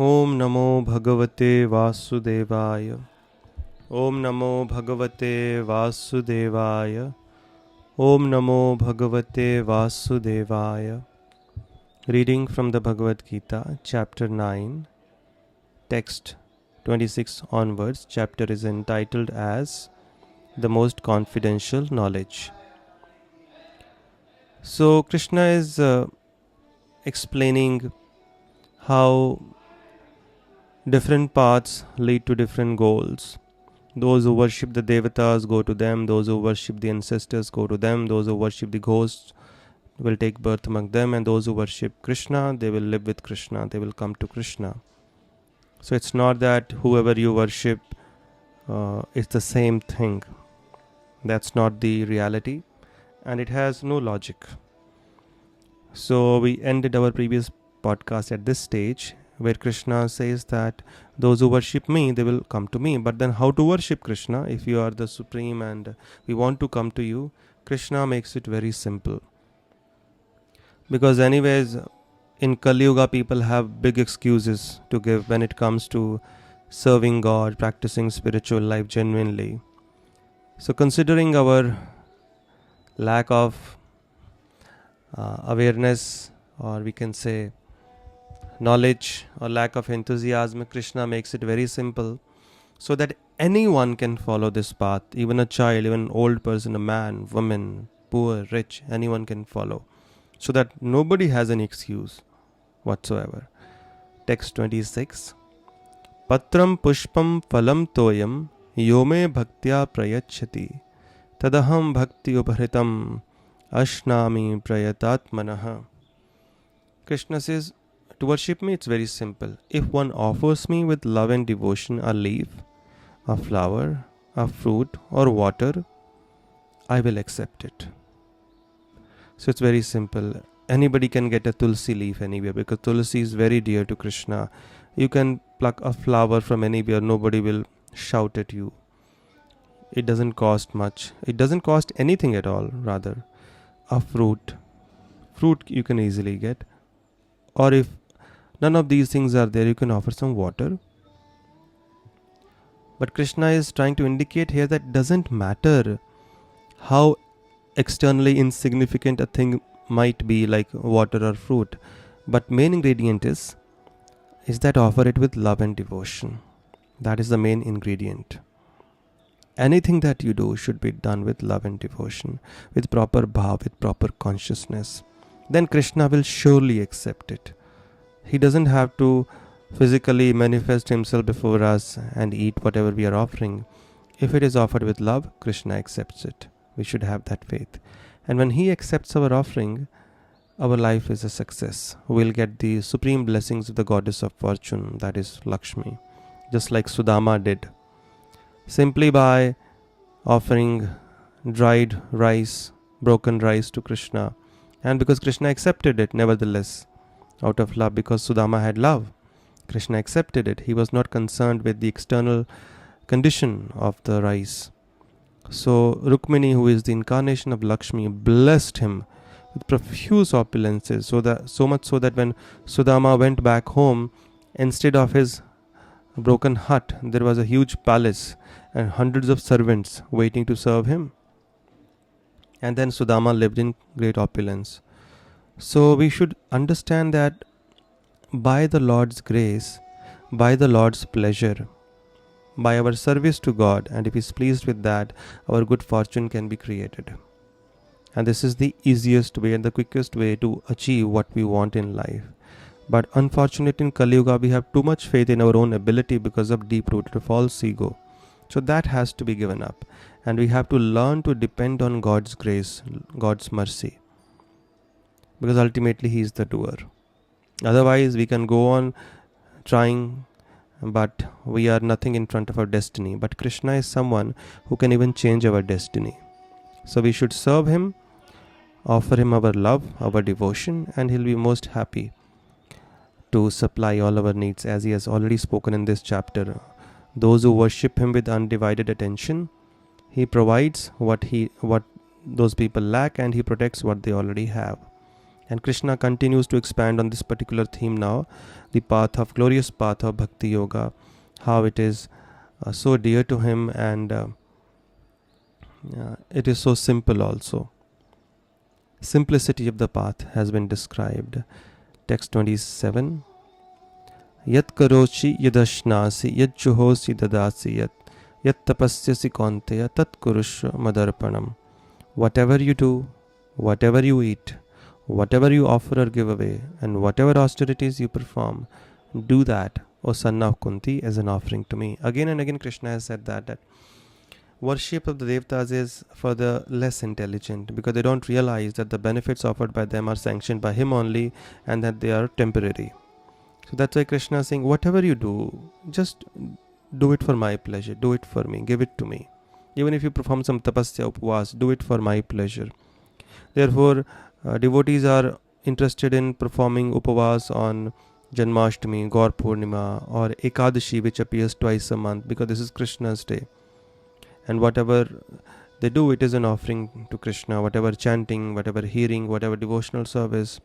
Om Namo Bhagavate Vasudevaya. Om Namo Bhagavate Vasudevaya. Om Namo Bhagavate Vasudevaya. Reading from the Bhagavad Gita, chapter 9, text 26 onwards. Chapter is entitled as The Most Confidential Knowledge. So Krishna is explaining how different paths lead to different goals. Those who worship the devatas go to them, those who worship the ancestors go to them, those who worship the ghosts will take birth among them, and those who worship Krishna, they will live with Krishna, they will come to Krishna. So it's not that whoever you worship is the same thing. That's not the reality, and it has no logic. So we ended our previous podcast at this stage where Krishna says that those who worship me, they will come to me. But then how to worship Krishna? If you are the supreme and we want to come to you, Krishna makes it very simple. Because anyways, in Kali Yuga, people have big excuses to give when it comes to serving God, practicing spiritual life genuinely. So considering our lack of awareness, or we can say knowledge or lack of enthusiasm, Krishna makes it very simple so that anyone can follow this path. Even a child, even an old person, a man, woman, poor, rich, anyone can follow. So that nobody has any excuse whatsoever. Text 26. Patram pushpam phalam toyam yome bhaktya prayachati tadaham bhakti upahritam ashnami prayatatmanaha. Krishna says, to worship me, it's very simple. If one offers me with love and devotion a leaf, a flower, a fruit, or water, I will accept it. So it's very simple. Anybody can get a tulsi leaf anywhere because tulsi is very dear to Krishna. You can pluck a flower from anywhere, nobody will shout at you. It doesn't cost much. It doesn't cost anything at all, rather. A fruit you can easily get. Or if none of these things are there, you can offer some water. But Krishna is trying to indicate here that it doesn't matter how externally insignificant a thing might be, like water or fruit. But main ingredient is that offer it with love and devotion. That is the main ingredient. Anything that you do should be done with love and devotion, with proper bhav, with proper consciousness. Then Krishna will surely accept it. He doesn't have to physically manifest himself before us and eat whatever we are offering. If it is offered with love, Krishna accepts it. We should have that faith. And when he accepts our offering, our life is a success. We'll get the supreme blessings of the goddess of fortune, that is Lakshmi. Just like Sudama did. Simply by offering dried rice, broken rice to Krishna. And because Krishna accepted it, nevertheless, out of love, because Sudama had love, Krishna accepted it. He was not concerned with the external condition of the rice. So Rukmini, who is the incarnation of Lakshmi, blessed him with profuse opulences, so much so that when Sudama went back home, instead of his broken hut, there was a huge palace and hundreds of servants waiting to serve him. And then Sudama lived in great opulence. So we should understand that by the Lord's grace, by the Lord's pleasure, by our service to God, and if He is pleased with that, our good fortune can be created. And this is the easiest way and the quickest way to achieve what we want in life. But unfortunately in Kali Yuga, we have too much faith in our own ability because of deep-rooted false ego. So that has to be given up. And we have to learn to depend on God's grace, God's mercy. Because ultimately He is the doer. Otherwise we can go on trying, but we are nothing in front of our destiny. But Krishna is someone who can even change our destiny. So we should serve Him, offer Him our love, our devotion, and He'll be most happy to supply all our needs, as He has already spoken in this chapter. Those who worship Him with undivided attention, He provides what those people lack, and He protects what they already have. And Krishna continues to expand on this particular theme now, the glorious path of Bhakti Yoga, how it is so dear to him, and it is so simple also. Simplicity of the path has been described. Text 27. Yat karochi yadashnasi yat juhosi dadasi yat tapasyasi konteya tat kurusha madarpanam. Whatever you do, whatever you eat, whatever you offer or give away, and whatever austerities you perform, do that, O son of Kunti, as an offering to me. Again and again Krishna has said that worship of the Devatas is for the less intelligent, because they don't realize that the benefits offered by them are sanctioned by him only, and that they are temporary. So that's why Krishna is saying, whatever you do, just do it for my pleasure, do it for me, give it to me. Even if you perform some tapasya upvas, do it for my pleasure. Therefore, devotees are interested in performing upavas on Janmashtami, Gaur Purnima, or Ekadashi, which appears twice a month, because this is Krishna's day. And whatever they do, it is an offering to Krishna. Whatever chanting, whatever hearing, whatever devotional service,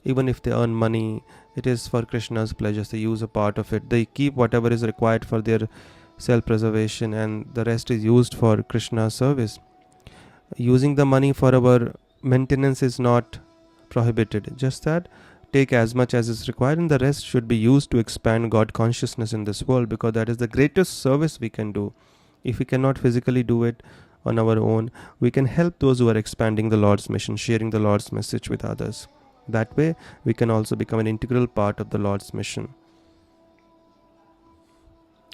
even if they earn money, it is for Krishna's pleasures. They use a part of it. They keep whatever is required for their self-preservation, and the rest is used for Krishna's service. Using the money for our maintenance is not prohibited. Just that, take as much as is required, and the rest should be used to expand God consciousness in this world, because that is the greatest service we can do. If we cannot physically do it on our own, we can help those who are expanding the Lord's mission, sharing the Lord's message with others. That way, we can also become an integral part of the Lord's mission.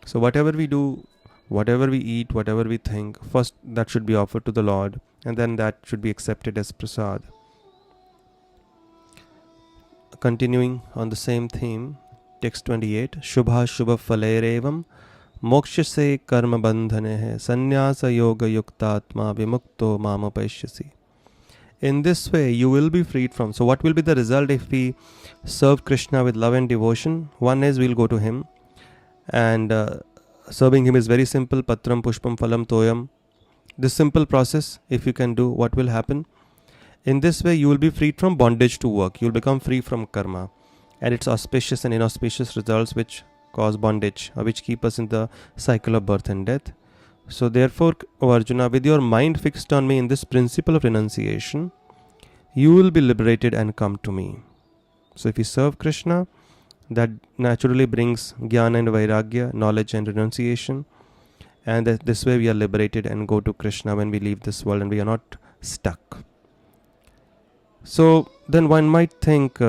So whatever we do, whatever we eat, whatever we think, first that should be offered to the Lord, and then that should be accepted as prasad. Continuing on the same theme, text 28, Shubha Shubha Falerevam Moksha se karma bandhane sannyasa yoga yuktatma vimukto mama paishyasi. In this way, you will be freed from. So what will be the result if we serve Krishna with love and devotion? One is we'll go to him, and serving him is very simple. Patram pushpam phalam toyam. This simple process, if you can do, what will happen? In this way, you will be freed from bondage to work. You will become free from karma and its auspicious and inauspicious results, which cause bondage, or which keep us in the cycle of birth and death. So therefore, O Arjuna, with your mind fixed on me in this principle of renunciation, you will be liberated and come to me. So if we serve Krishna, that naturally brings jnana and vairagya, knowledge and renunciation, and this way we are liberated and go to Krishna when we leave this world, and we are not stuck. So then one might think,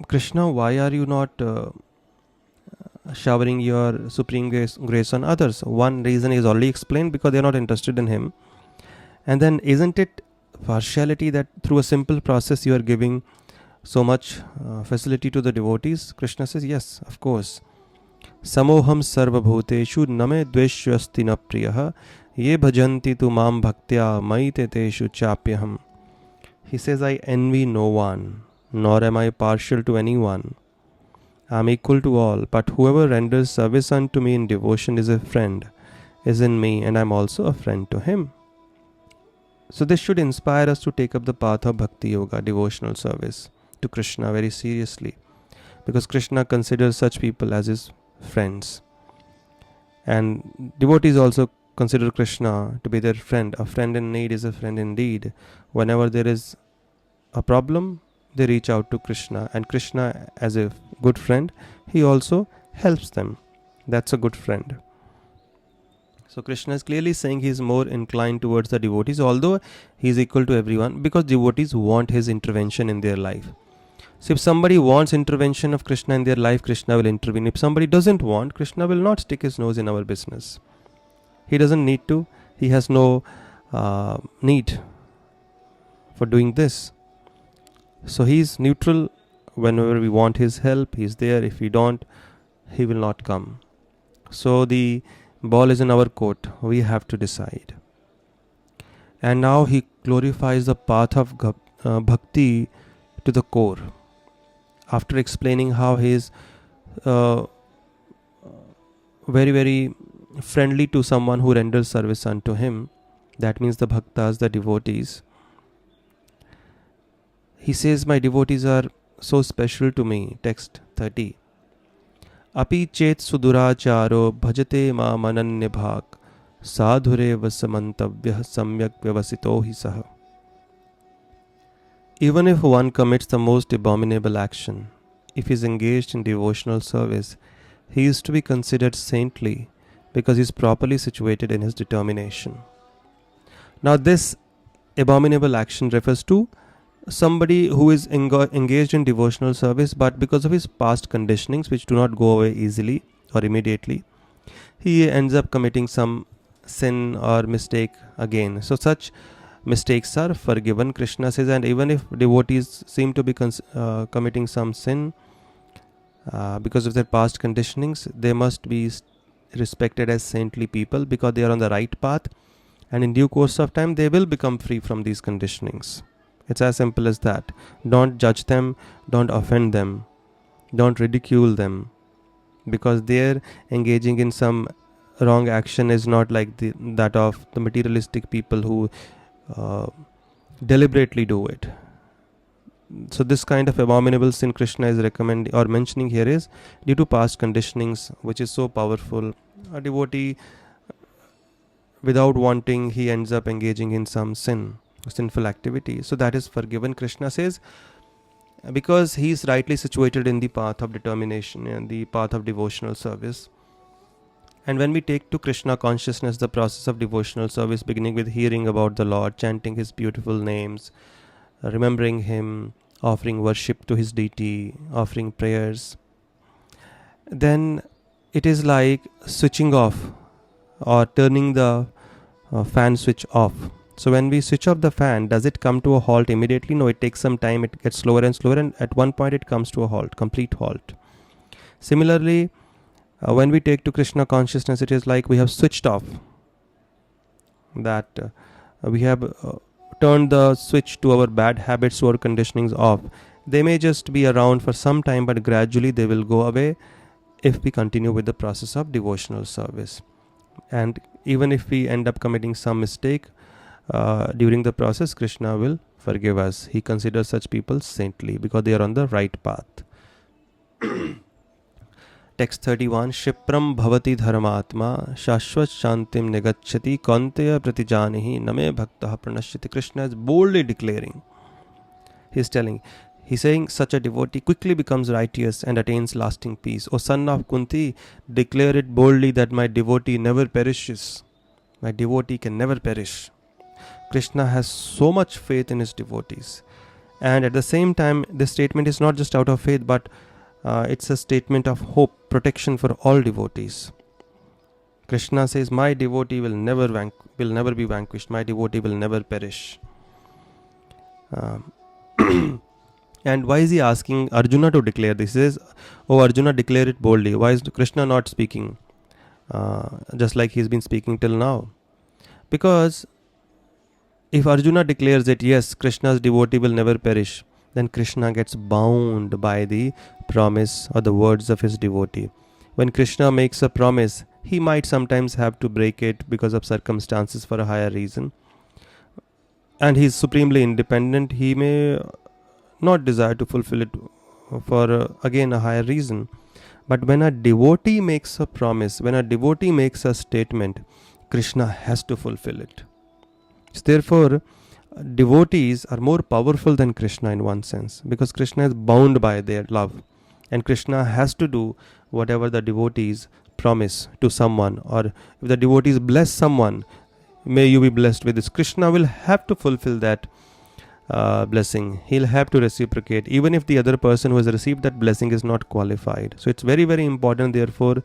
Krishna, why are you not showering your supreme grace on others? One reason is already explained, because they are not interested in him. And then isn't it partiality that through a simple process you are giving so much facility to the devotees? Krishna says, yes, of course. Samoham sarva bhuteshu name dveshyasti na priyaha ye bhajanti tu mam bhaktya maite teshu chapyaham. He says, I envy no one, nor am I partial to anyone. I am equal to all, but whoever renders service unto me in devotion is a friend, is in me, and I am also a friend to him. So this should inspire us to take up the path of Bhakti Yoga, devotional service to Krishna, very seriously, because Krishna considers such people as his friends. And devotees also consider Krishna to be their friend. A friend in need is a friend indeed. Whenever there is a problem, they reach out to Krishna, and Krishna, as a good friend, he also helps them. That's a good friend. So Krishna is clearly saying he is more inclined towards the devotees, although he is equal to everyone, because devotees want his intervention in their life. So if somebody wants intervention of Krishna in their life, Krishna will intervene. If somebody doesn't want, Krishna will not stick his nose in our business. He doesn't need to. He has no need for doing this. So he is neutral. Whenever we want his help, he is there. If we don't, he will not come. So the ball is in our court. We have to decide. And now he glorifies the path of bhakti to the core. After explaining how he is very, very friendly to someone who renders service unto him, that means the bhaktas, the devotees, He says, my devotees are so special to me. Text 30. Api chet suduracharo bhajate ma mananya bhak sadhure vasamantavyah samyak vyavasito hi saha. Even if one commits the most abominable action, if he is engaged in devotional service, he is to be considered saintly because he is properly situated in his determination. Now, this abominable action refers to somebody who is engaged in devotional service, but because of his past conditionings, which do not go away easily or immediately, he ends up committing some sin or mistake again. So, such mistakes are forgiven, Krishna says, and even if devotees seem to be committing some sin because of their past conditionings, they must be respected as saintly people because they are on the right path, and in due course of time they will become free from these conditionings. It's as simple as that. Don't judge them, don't offend them, don't ridicule them, because their engaging in some wrong action is not like that of the materialistic people who deliberately do it. So this kind of abominable sin Krishna is recommending or mentioning here is due to past conditionings, which is so powerful. A devotee, without wanting, he ends up engaging in some sinful activity. So that is forgiven, Krishna says, because he is rightly situated in the path of determination and the path of devotional service. And when we take to Krishna consciousness, the process of devotional service, beginning with hearing about the Lord, chanting his beautiful names, remembering him, offering worship to his deity, offering prayers, then it is like switching off or turning the fan switch off. So when we switch off the fan, does it come to a halt immediately? No, it takes some time. It gets slower and slower, and at one point it comes to a halt, complete halt. Similarly, when we take to Krishna consciousness, it is like we have switched off. That we have turned the switch to our bad habits, to our conditionings off. They may just be around for some time, but gradually they will go away if we continue with the process of devotional service. And even if we end up committing some mistake during the process, Krishna will forgive us. He considers such people saintly because they are on the right path. Text 31. Shipram bhavati dharmatma shashvat shantim negacchati kanteya pratijanihi name bhaktah pranashyati. Krishna is boldly declaring. He's saying such a devotee quickly becomes righteous and attains lasting peace. O son of Kunti, declare it boldly that my devotee never perishes. My devotee can never perish. Krishna has so much faith in his devotees. And at the same time, this statement is not just out of faith, but it's a statement of hope, protection for all devotees. Krishna says, my devotee will never be vanquished. My devotee will never perish. And why is he asking Arjuna to declare this? He says, oh Arjuna, declare it boldly. Why is Krishna not speaking just like he's been speaking till now? Because if Arjuna declares it, yes, Krishna's devotee will never perish, then Krishna gets bound by the promise or the words of his devotee. When Krishna makes a promise, he might sometimes have to break it because of circumstances for a higher reason. And he is supremely independent. He may not desire to fulfill it for again a higher reason. But when a devotee makes a promise, when a devotee makes a statement, Krishna has to fulfill it. So therefore, devotees are more powerful than Krishna in one sense, because Krishna is bound by their love, and Krishna has to do whatever the devotees promise to someone, or if the devotees bless someone, may you be blessed with this, Krishna will have to fulfill that blessing. He'll have to reciprocate, even if the other person who has received that blessing is not qualified. So it's very, very important, therefore,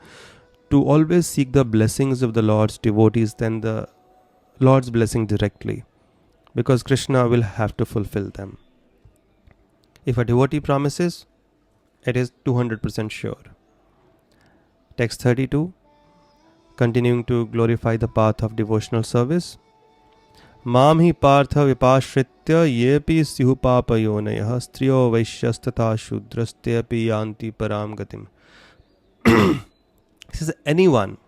to always seek the blessings of the Lord's devotees than the Lord's blessing directly, because Krishna will have to fulfill them. If a devotee promises, it is 200% sure. Text 32, continuing to glorify the path of devotional service. Mam hi partha vipashritya yepi syuh papayonayah striyo vaishyastata shudrastyapi yanti param gatim. This is anyone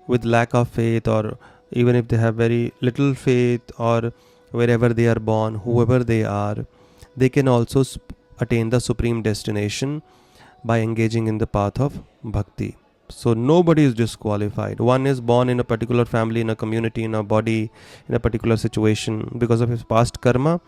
with lack of faith, or even if they have very little faith, or wherever they are born, whoever they are, they can also attain the supreme destination by engaging in the path of bhakti. So nobody is disqualified. One is born in a particular family, in a community, in a body, in a particular situation because of his past karma.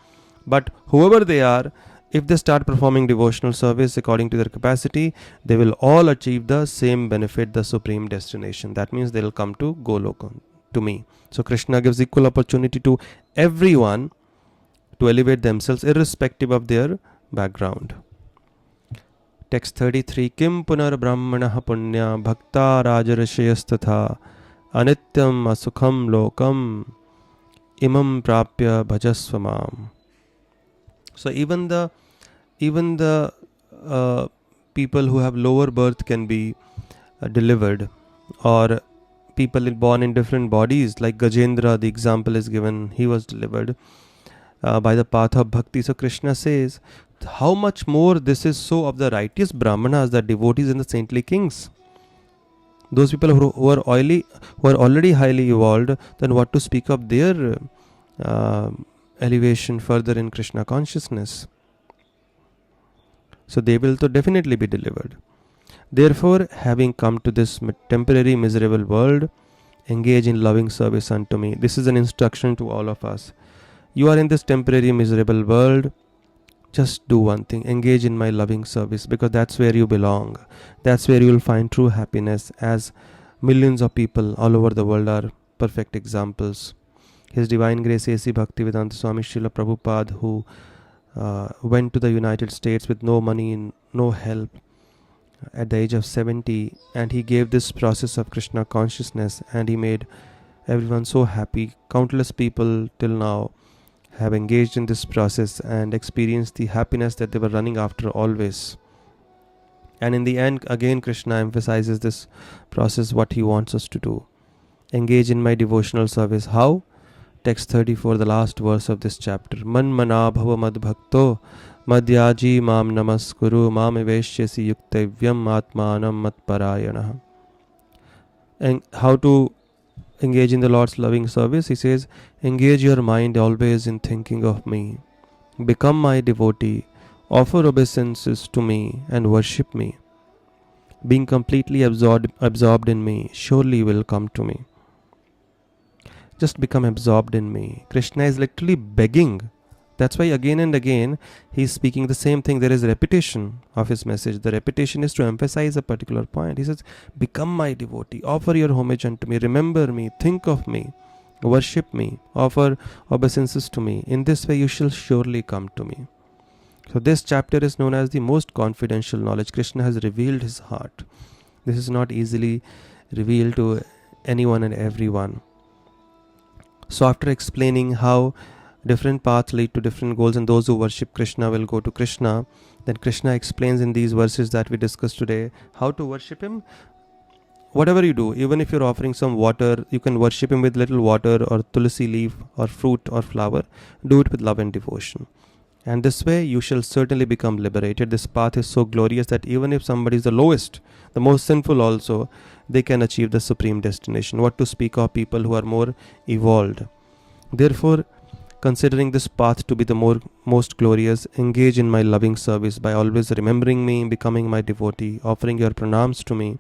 But whoever they are, if they start performing devotional service according to their capacity, they will all achieve the same benefit, the supreme destination. That means they will come to Goloka, to me. So Krishna gives equal opportunity to everyone to elevate themselves irrespective of their background. Text 33. Kim punar brahmanah punya bhakta rajarishyastatha anityam asukham lokam imam prapya bhajasvamam. So even the people who have lower birth can be delivered, or people born in different bodies, like Gajendra, the example is given, he was delivered by the path of bhakti. So Krishna says, how much more this is so of the righteous brahmanas, the devotees and the saintly kings. Those people who are already highly evolved, then what to speak of their elevation further in Krishna consciousness. So they will definitely be delivered. Therefore, having come to this temporary miserable world, engage in loving service unto me. This is an instruction to all of us. You are in this temporary miserable world. Just do one thing, engage in my loving service, because that's where you belong. That's where you will find true happiness, as millions of people all over the world are perfect examples. His Divine Grace A.C. Bhaktivedanta Swami Srila Prabhupada, who went to the United States with no money and no help at the age of 70, and he gave this process of Krishna consciousness, and he made everyone so happy. Countless people till now have engaged in this process and experienced the happiness that they were running after always. And in the end, again Krishna emphasizes this process, what he wants us to do. Engage in my devotional service. How? Text 34, the last verse of this chapter. Man mana bhava mad bhakto madhyaji mam namaskuru mam eveshyasi yuktavyam atmanam mat parayana. And how to engage in the Lord's loving service? He says, engage your mind always in thinking of me. Become my devotee. Offer obeisances to me and worship me. Being completely absorbed in me, surely you will come to me. Just become absorbed in me. Krishna is literally begging. That's why again and again he is speaking the same thing. There is repetition of his message. The repetition is to emphasize a particular point. He says, become my devotee. Offer your homage unto me. Remember me. Think of me. Worship me. Offer obeisances to me. In this way you shall surely come to me. So this chapter is known as the most confidential knowledge. Krishna has revealed his heart. This is not easily revealed to anyone and everyone. So after explaining how different paths lead to different goals, and those who worship Krishna will go to Krishna, then Krishna explains in these verses that we discussed today how to worship him. Whatever you do, even if you're offering some water, you can worship him with little water or tulsi leaf or fruit or flower. Do it with love and devotion. And this way you shall certainly become liberated. This path is so glorious that even if somebody is the lowest, the most sinful also, they can achieve the supreme destination. What to speak of people who are more evolved. Therefore, considering this path to be the most glorious, engage in my loving service by always remembering me, becoming my devotee, offering your pranams to me,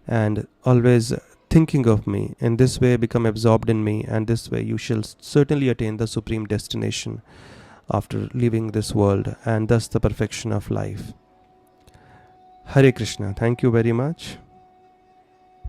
and always thinking of me. In this way, become absorbed in me, and this way you shall certainly attain the supreme destination after leaving this world, and thus the perfection of life. Hare Krishna. Thank you very much.